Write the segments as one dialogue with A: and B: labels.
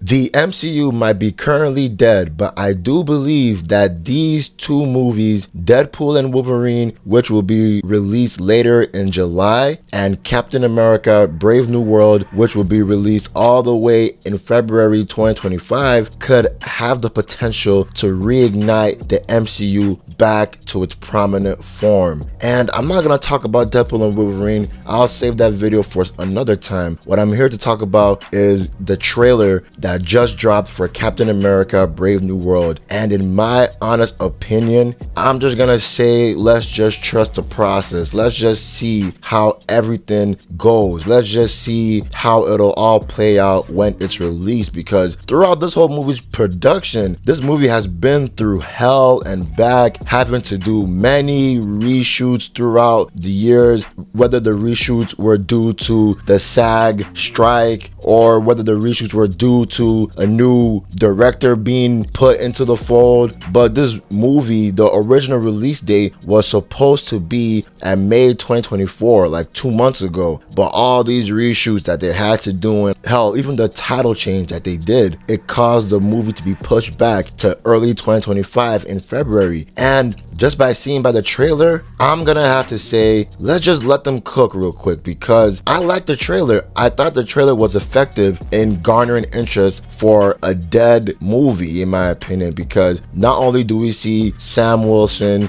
A: The MCU might be currently dead, but I do believe that these two movies, Deadpool and Wolverine, which will be released later in July, and Captain America Brave New World, which will be released all the way in February 2025, could have the potential to reignite the MCU back to its prominent form. And I'm not going to talk about Deadpool and Wolverine. I'll save that video for another time. What I'm here to talk about is the trailer that just dropped for Captain America Brave New World. And in my honest opinion, I'm just going to say, let's just trust the process. Let's just see how everything goes. Let's just see how it'll all play out when it's released, because throughout this whole movie's production, this movie has been through hell and back, having to do many reshoots throughout the years, whether the reshoots were due to the SAG strike or whether the reshoots were due to a new director being put into the fold. But this movie, the original release date was supposed to be at May 2024, like 2 months ago. But all these reshoots that they had to do, and hell, even the title change that they did, it caused the movie to be pushed back to early 2025 in February. And just by seeing by the trailer, I'm gonna have to say, let's just let them cook real quick, because I like the trailer. I thought the trailer was effective in garnering interest for a dead movie, in my opinion, because not only do we see Sam Wilson,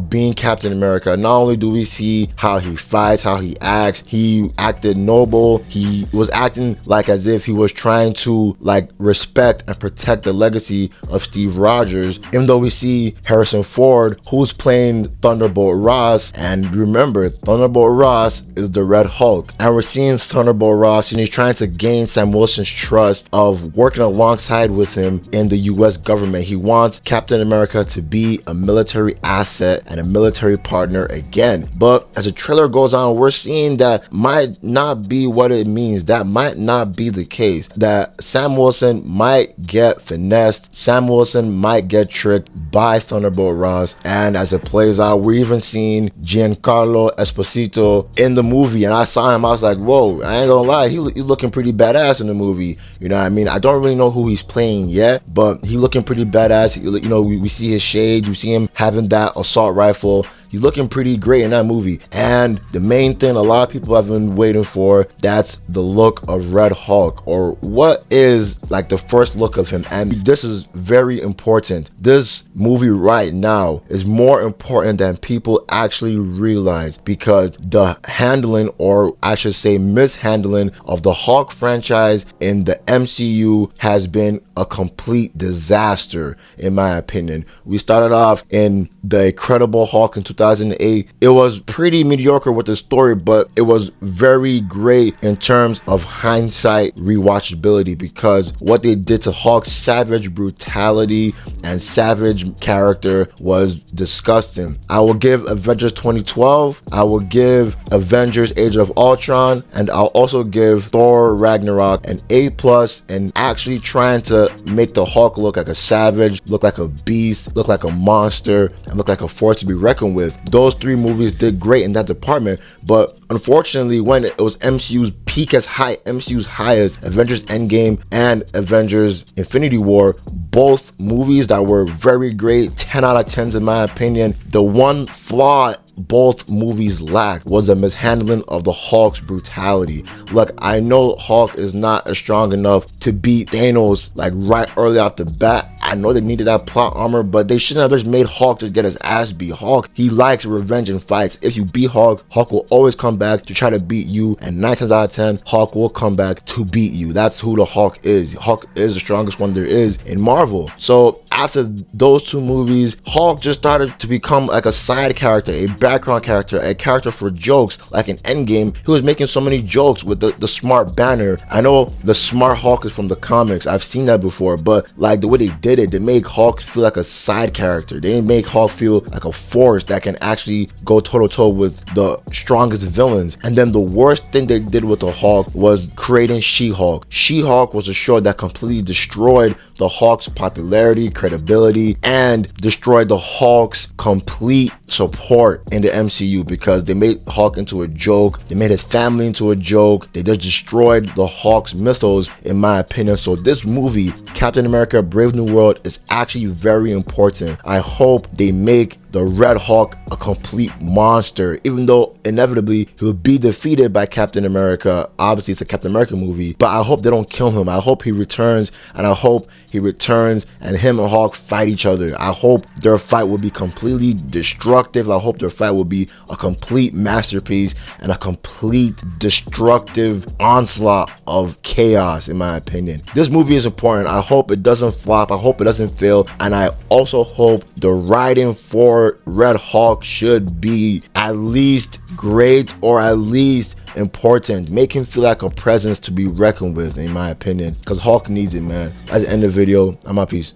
A: being Captain America, not only do we see how he fights, how he acts, he acted noble, he was acting like as if he was trying to respect and protect the legacy of Steve Rogers, even though we see Harrison Ford, who's playing Thunderbolt Ross. And remember, Thunderbolt Ross is the Red Hulk, and we're seeing Thunderbolt Ross, and he's trying to gain Sam Wilson's trust of working alongside with him in the US government. He wants Captain America to be a military asset and a military partner again. But as the trailer goes on, we're seeing that might not be what it means. That might not be the case. That Sam Wilson might get finessed. Sam Wilson might get tricked by Thunderbolt Ross. And as it plays out, we're even seeing Giancarlo Esposito in the movie. And I saw him, I was like, whoa, I ain't gonna lie, he's looking pretty badass in the movie. You know what I mean? I don't really know who he's playing yet, but he's looking pretty badass. We see his shades, we see him having that assault rifle. He's looking pretty great in that movie. And the main thing a lot of people have been waiting for, that's the look of Red Hulk, or what is the first look of him. And this is very important. This movie right now is more important than people actually realize, because the handling, or I should say mishandling, of the Hulk franchise in the MCU has been a complete disaster, in my opinion. We started off in The Incredible Hulk in 2008. It was pretty mediocre with the story, but it was very great in terms of hindsight rewatchability, because what they did to Hulk's savage brutality and savage character was disgusting. I will give Avengers 2012, I will give Avengers Age of Ultron, and I'll also give Thor Ragnarok an A+, and actually trying to make the Hulk look like a savage, look like a beast, look like a monster, and look like a force to be reckoned with. Those three movies did great in that department, but unfortunately, when it was MCU's highest, Avengers Endgame and Avengers Infinity War, both movies that were very great, 10 out of 10s in my opinion, the one flaw both movies lacked was the mishandling of the Hulk's brutality. Look, I know Hulk is not strong enough to beat Thanos right early off the bat. I know they needed that plot armor, but they shouldn't have just made Hulk just get his ass beat. Hulk, he likes revenge and fights. If you beat Hulk, Hulk will always come back to try to beat you, and 9 times out of 10, Hulk will come back to beat you. That's who the Hulk is. Hulk is the strongest one there is in Marvel. So after those two movies, Hulk just started to become like a side character, a background character, a character for jokes. Like in Endgame, he was making so many jokes with the smart banner. I know the smart Hulk is from the comics. I've seen that before, but the way they did it. They make Hulk feel like a side character. They didn't make Hulk feel like a force that can actually go toe-to-toe with the strongest villains. And then the worst thing they did with the Hulk was creating She-Hulk. She-Hulk was a show that completely destroyed the Hulk's popularity, credibility, and destroyed the Hulk's complete support in the MCU, because they made Hulk into a joke. They made his family into a joke. They just destroyed the Hulk's mythos, in my opinion. So this movie, Captain America Brave New World, is actually very important. I hope they make the Red Hulk a complete monster, even though inevitably he'll be defeated by Captain America. Obviously it's a Captain America movie, but I hope they don't kill him. I hope he returns, and I hope he returns and him and Hulk fight each other. I hope their fight will be completely destructive. I hope their fight will be a complete masterpiece and a complete destructive onslaught of chaos, in my opinion. This movie is important. I hope it doesn't flop. I hope it doesn't fail. And I also hope the writing for Red Hulk should be at least great, or at least important. Make him feel like a presence to be reckoned with, in my opinion, because Hulk needs it, man. That's the end of the video. I'm out. Peace.